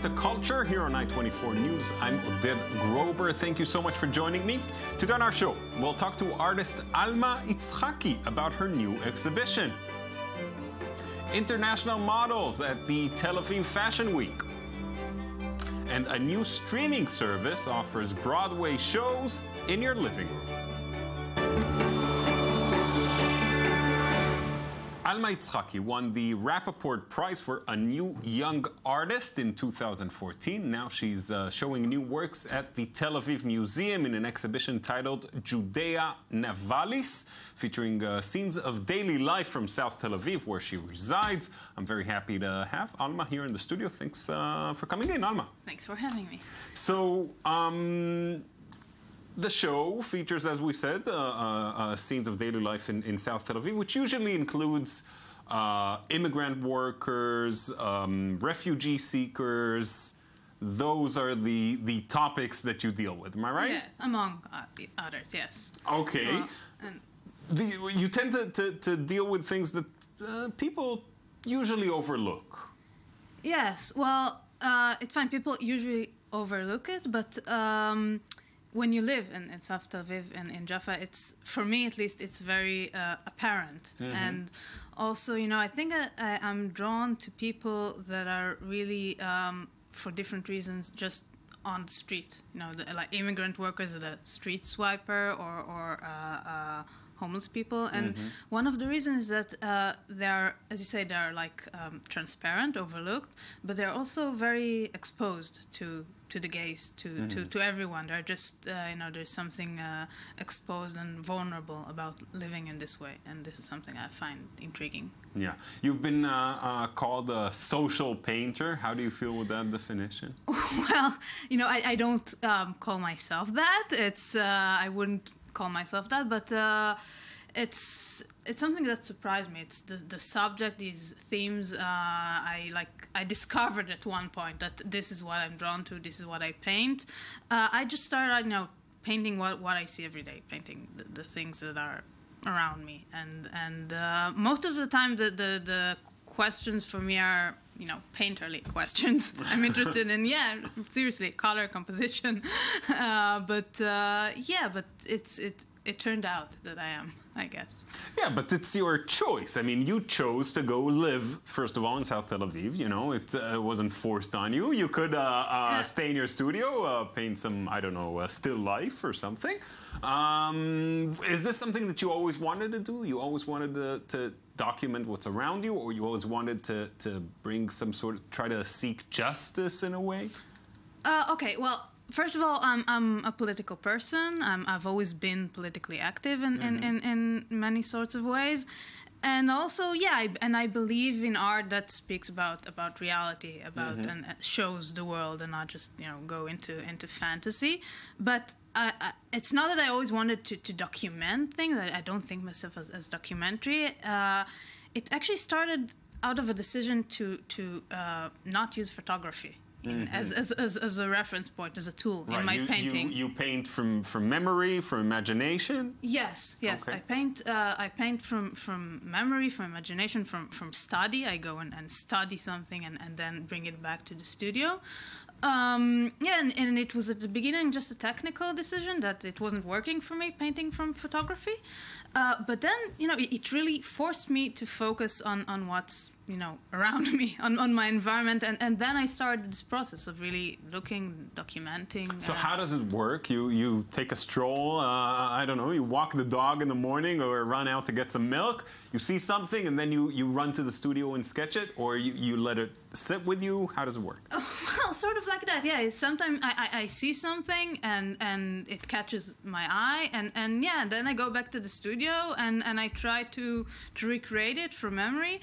to Culture here on I-24 News. I'm Oded Grober. Thank you so much for joining me. Today on our show, we'll talk to artist Alma Itzhaki about her new exhibition. International models at the Tel-Aviv Fashion Week. And a new streaming service offers Broadway shows in your living room. Alma Itzhaki won the Jaffa Port Prize for a new young artist in 2014. Now she's showing new works at the Tel-Aviv Museum in an exhibition titled Judea Navalis, featuring scenes of daily life from South Tel Aviv, where she resides. I'm very happy to have Alma here in the studio. Thanks for coming in, Alma. Thanks for having me. So, the show features, as we said, scenes of daily life in South Tel Aviv, which usually includes immigrant workers, refugee seekers. Those are the topics that you deal with, am I right? Yes, among others, yes. Okay. You tend to deal with things that people usually overlook. Yes, well, it's fine. People usually overlook it, but when you live in South Tel Aviv and in Jaffa, it's, for me at least, it's very apparent. Mm-hmm. And also, you know, I think I'm drawn to people that are really, for different reasons, just on the street. You know, like immigrant workers, the street swiper, or homeless people. And one of the reasons is that they're, as you say, they're like transparent, overlooked, but they're also very exposed to the gaze, to everyone. They're just, you know, there's something exposed and vulnerable about living in this way, and this is something I find intriguing. Yeah. You've been called a social painter. How do you feel with that definition? Well, you know, I don't call myself that. It's, I wouldn't call myself that, but it's something that surprised me. It's the subject, these themes. I discovered at one point that this is what I'm drawn to. This is what I paint. I just started, you know, painting what I see every day, painting the things that are around me, and most of the time the questions for me are, you know, painterly questions. I'm interested in, yeah, seriously, color, composition, but it turned out that I am, I guess. Yeah, but it's your choice. I mean, you chose to go live, first of all, in South Tel Aviv. You know, it wasn't forced on you. You could stay in your studio, paint some, I don't know, still life or something. Is this something that you always wanted to do? You always wanted to document what's around you, or you always wanted to bring some sort of, try to seek justice in a way? Okay, well, first of all, I'm a political person. I've always been politically active in many sorts of ways. And also, yeah, I believe in art that speaks about reality, and shows the world, and not just, you know, go into fantasy. But it's not that I always wanted to document things. I don't think myself as documentary. It actually started out of a decision to not use photography as a reference point, as a tool in my painting. You paint from memory, from imagination? Yes, yes. Okay. I paint from memory, from imagination, from study. I go and study something and then bring it back to the studio. Yeah, and it was at the beginning just a technical decision that it wasn't working for me, painting from photography. But then, you know, it really forced me to focus on what's, you know, around me, on my environment, and then I started this process of really looking, documenting. So how does it work? You take a stroll, I don't know, you walk the dog in the morning or run out to get some milk, you see something, and then you run to the studio and sketch it, or you let it sit with you? How does it work? Well, sort of like that, yeah. Sometimes I see something and it catches my eye, and yeah, then I go back to the studio and I try to recreate it from memory.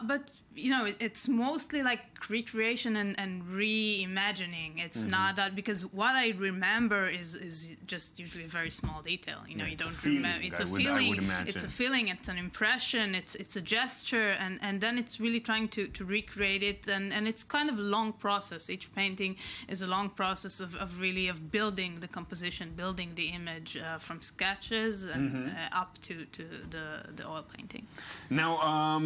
But, you know, it's mostly like recreation and reimagining. It's not that, because what I remember is just usually a very small detail. You know, you don't remember. It's a feeling. It's a feeling. It's an impression. It's a gesture, and then it's really trying to recreate it. And it's kind of a long process. Each painting is a long process of really building the composition, building the image from sketches and up to the oil painting. Now,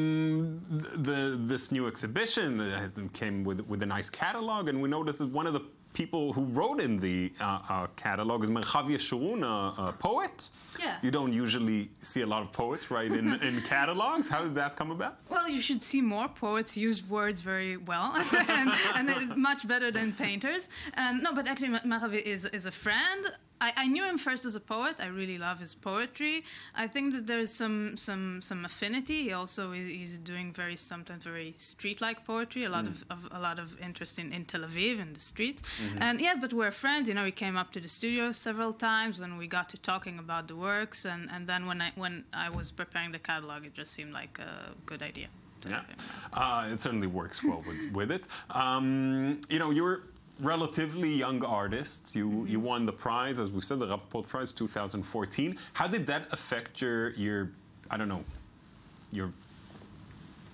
this new exhibition came with a nice catalog, and we noticed that one of the people who wrote in the catalog is Merchav Yeshurun, a poet. Yeah. You don't usually see a lot of poets write in catalogs. How did that come about? Well, you should see more poets use words very well, and much better than painters. No, but actually, Merchav is a friend. I knew him first as a poet. I really love his poetry. I think that there's some affinity. He also is doing sometimes very street-like poetry. A lot of interest in Tel Aviv in the streets. And yeah, but we're friends. You know, he came up to the studio several times, and we got to talking about the works. And then when I was preparing the catalog, it just seemed like a good idea. Yeah, it certainly works well with it. You know, you're relatively young artists. You won the prize, as we said, the Jaffa Port Prize 2014. How did that affect your I don't know, your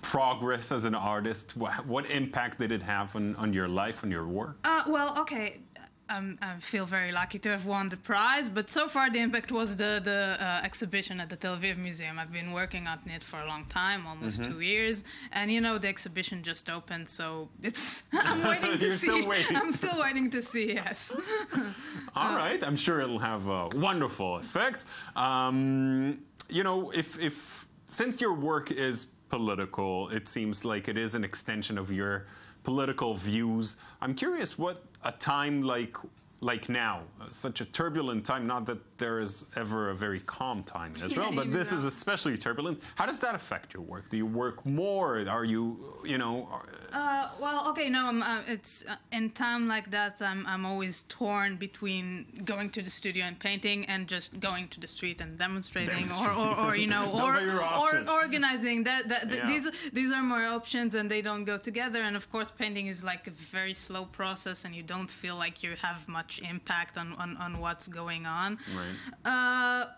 progress as an artist? What impact did it have on your life, on your work? Well, okay. I feel very lucky to have won the prize, but so far the impact was the exhibition at the Tel Aviv Museum. I've been working on it for a long time, almost 2 years, and you know the exhibition just opened, so it's I'm waiting to see. Still waiting. I'm still waiting to see. Yes. All right, I'm sure it'll have a wonderful effect. You know, if since your work is political, it seems like it is an extension of your political views. I'm curious what a time like now, such a turbulent time, not that there is ever a very calm time in Israel, but this is especially turbulent. How does that affect your work? Do you work more? Are you know... Well, okay, no, it's in time like that, I'm always torn between going to the studio and painting and just going to the street and demonstrating. or you know, or organizing. These are more options, and they don't go together. And of course, painting is like a very slow process, and you don't feel like you have much impact on what's going on. Right.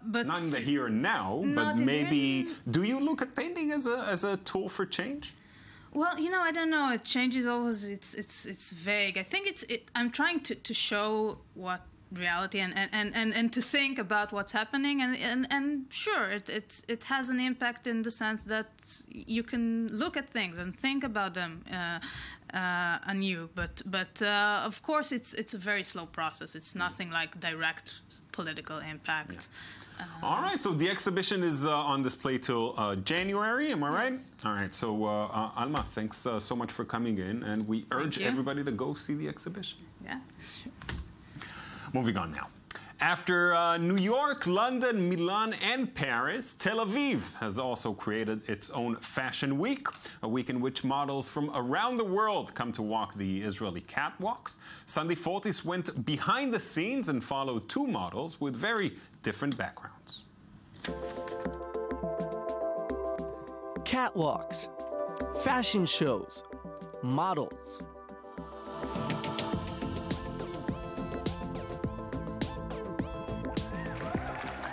But not in the here and now, but maybe. Do you look at painting as a tool for change? Well, you know, I don't know. It changes always. It's vague. I think I'm trying to show what reality and to think about what's happening, and sure, it has an impact in the sense that you can look at things and think about them anew. But of course, it's a very slow process. It's nothing like direct political impact. Yeah. All right, so the exhibition is on display till January, am I right? Yes. All right, so Alma, thanks so much for coming in, and we urge everybody to go see the exhibition. Yeah, sure. Moving on now. After New York, London, Milan, and Paris, Tel Aviv has also created its own Fashion Week, a week in which models from around the world come to walk the Israeli catwalks. Sandy Fortis went behind the scenes and followed two models with very different backgrounds. Catwalks, fashion shows, models.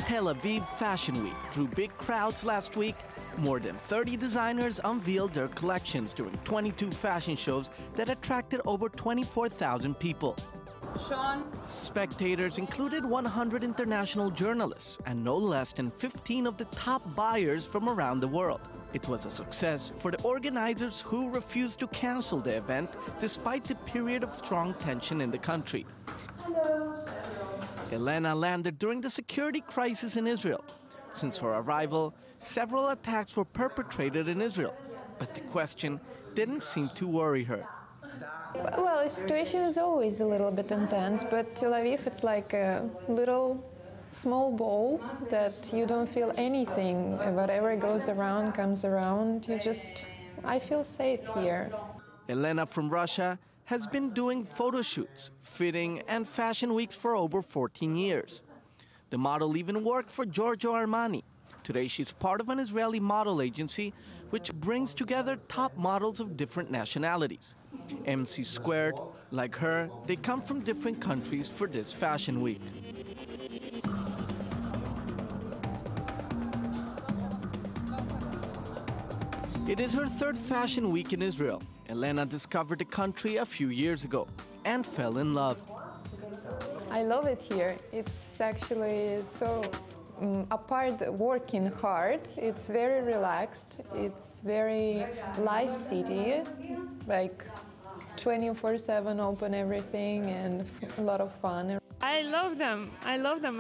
Tel Aviv Fashion Week drew big crowds last week. More than 30 designers unveiled their collections during 22 fashion shows that attracted over 24,000 people. Spectators included 100 international journalists and no less than 15 of the top buyers from around the world. It was a success for the organizers, who refused to cancel the event despite the period of strong tension in the country. Elena landed during the security crisis in Israel. Since her arrival, several attacks were perpetrated in Israel, but the question didn't seem to worry her. Well, the situation is always a little bit intense, but Tel Aviv, it's like a little small ball that you don't feel anything. Whatever goes around comes around. I feel safe here. Elena from Russia has been doing photo shoots, fitting, and fashion weeks for over 14 years. The model even worked for Giorgio Armani. Today she's part of an Israeli model agency which brings together top models of different nationalities. MC Squared, like her, they come from different countries for this fashion week. It is her third fashion week in Israel. Elena discovered the country a few years ago and fell in love. I love it here. It's actually so apart working hard, it's very relaxed. It's very live city, like 24/7 open everything and a lot of fun. I love them.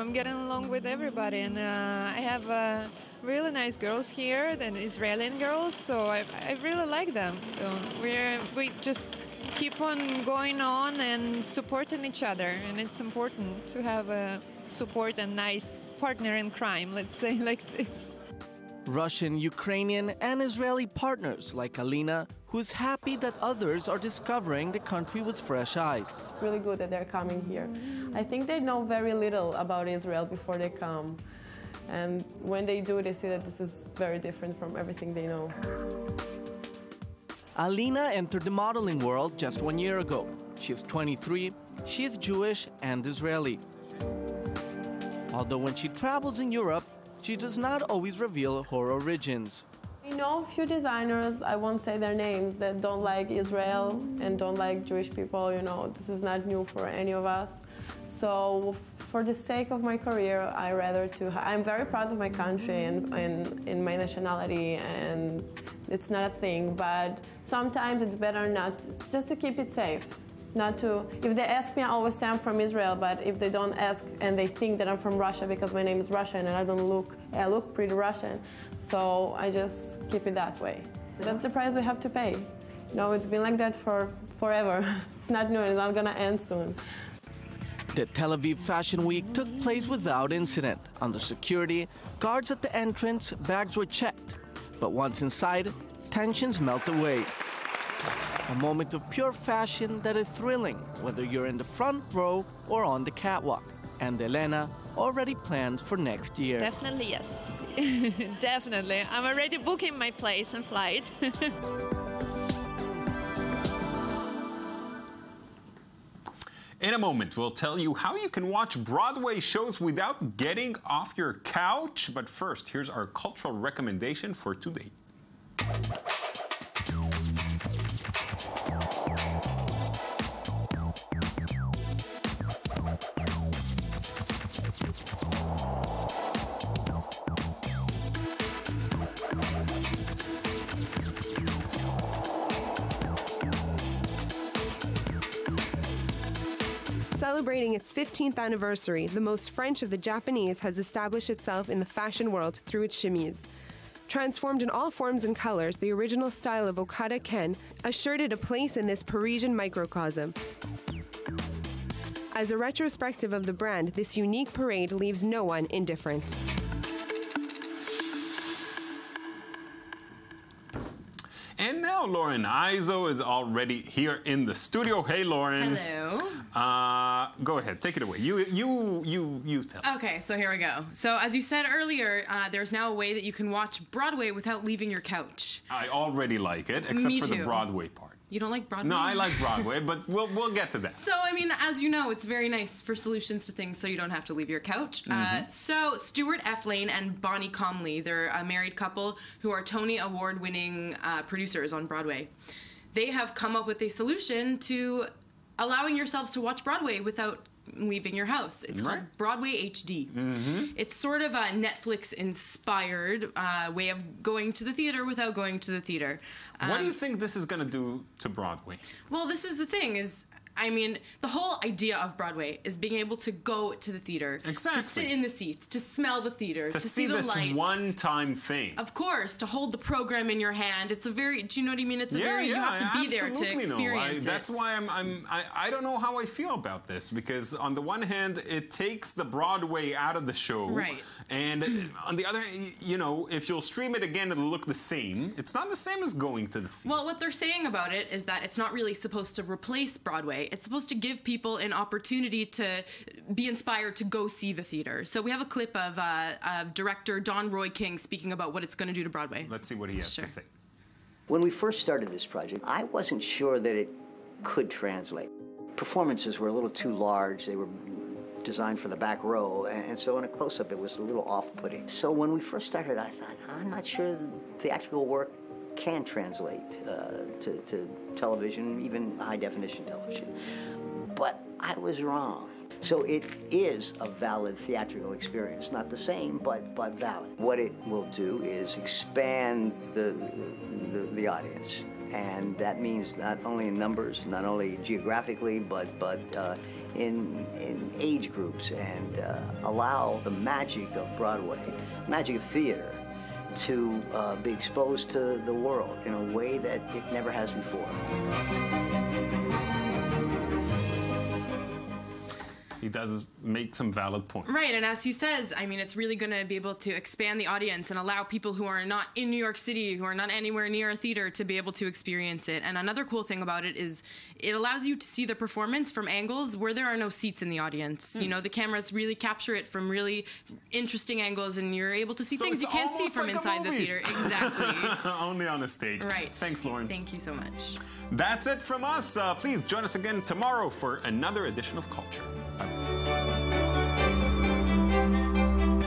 I'm getting along with everybody, and I have really nice girls here, the Israeli girls, so I really like them. So we just keep on going on and supporting each other, and it's important to have a support and nice partner in crime, let's say like this. Russian, Ukrainian, and Israeli partners like Alina, who's happy that others are discovering the country with fresh eyes. It's really good that they're coming here. I think they know very little about Israel before they come. And when they do, they see that this is very different from everything they know. Alina entered the modeling world just 1 year ago. She's 23, she is Jewish and Israeli. Although when she travels in Europe, she does not always reveal her origins. I know a few designers, I won't say their names, that don't like Israel and don't like Jewish people. You know, this is not new for any of us. So for the sake of my career, I'm very proud of my country and my nationality, and it's not a thing, but sometimes it's better not, just to keep it safe. Not to, if they ask me, I always say I'm from Israel, but if they don't ask and they think that I'm from Russia because my name is Russian and I look pretty Russian, so I just keep it that way. That's the price we have to pay. You know, it's been like that for forever. It's not new, it's not gonna end soon. The Tel Aviv Fashion Week took place without incident. Under security, guards at the entrance, bags were checked. But once inside, tensions melt away. A moment of pure fashion that is thrilling, whether you're in the front row or on the catwalk. And Elena already plans for next year. Definitely yes. Definitely. I'm already booking my place and flight. In a moment, we'll tell you how you can watch Broadway shows without getting off your couch. But first, here's our cultural recommendation for today. Celebrating its 15th anniversary, the most French of the Japanese has established itself in the fashion world through its chemise. Transformed in all forms and colors, the original style of Okada Ken assured it a place in this Parisian microcosm. As a retrospective of the brand, this unique parade leaves no one indifferent. And now Lauren Izzo is already here in the studio. Hey, Lauren. Hello. Go ahead, take it away. You tell. Okay, so here we go. So as you said earlier, there's now a way that you can watch Broadway without leaving your couch. I already like it, except Me for too. the Broadway part. You don't like Broadway? No, I like Broadway, but we'll get to that. So, I mean, as you know, it's very nice for solutions to things so you don't have to leave your couch. So, Stuart F. Lane and Bonnie Comley, they're a married couple who are Tony Award-winning producers on Broadway. They have come up with a solution to allowing yourselves to watch Broadway without leaving your house. It's called Broadway HD. It's sort of a Netflix-inspired way of going to the theater without going to the theater. What do you think this is going to do to Broadway? Well, this is the thing, I mean, the whole idea of Broadway is being able to go to the theater, exactly. to sit in the seats, to smell the theater, to see the this lights. one-time thing. Of course, to hold the program in your hand. It's a very, do you know what I mean? It's a you have to be there to experience it. That's why I don't know how I feel about this, because on the one hand, it takes the Broadway out of the show. Right. And on the other, you know, if you'll stream it again, it'll look the same. It's not the same as going to the theater. Well, what they're saying about it is that it's not really supposed to replace Broadway. It's supposed to give people an opportunity to be inspired to go see the theater. So we have a clip of director Don Roy King speaking about what it's going to do to Broadway. Let's see what he has to say. When we first started this project, I wasn't sure that it could translate. Performances were a little too large. They were designed for the back row, and so in a close-up it was a little off-putting. So when we first started, I thought, I'm not sure the theatrical work can translate to television, even high-definition television. But I was wrong. So it is a valid theatrical experience. Not the same, but valid. What it will do is expand the audience. And that means not only in numbers, not only geographically, but in age groups, and allow the magic of Broadway, magic of theater, to be exposed to the world in a way that it never has before. He does make some valid points. Right, and as he says, I mean, it's really going to be able to expand the audience and allow people who are not in New York City, who are not anywhere near a theater, to be able to experience it. And another cool thing about it is it allows you to see the performance from angles where there are no seats in the audience. You know, the cameras really capture it from really interesting angles, and you're able to see things you can't see from inside the theater. Exactly. Only on a stage. Right. Thanks, Lauren. Thank you so much. That's it from us. Please join us again tomorrow for another edition of Culture. Bye.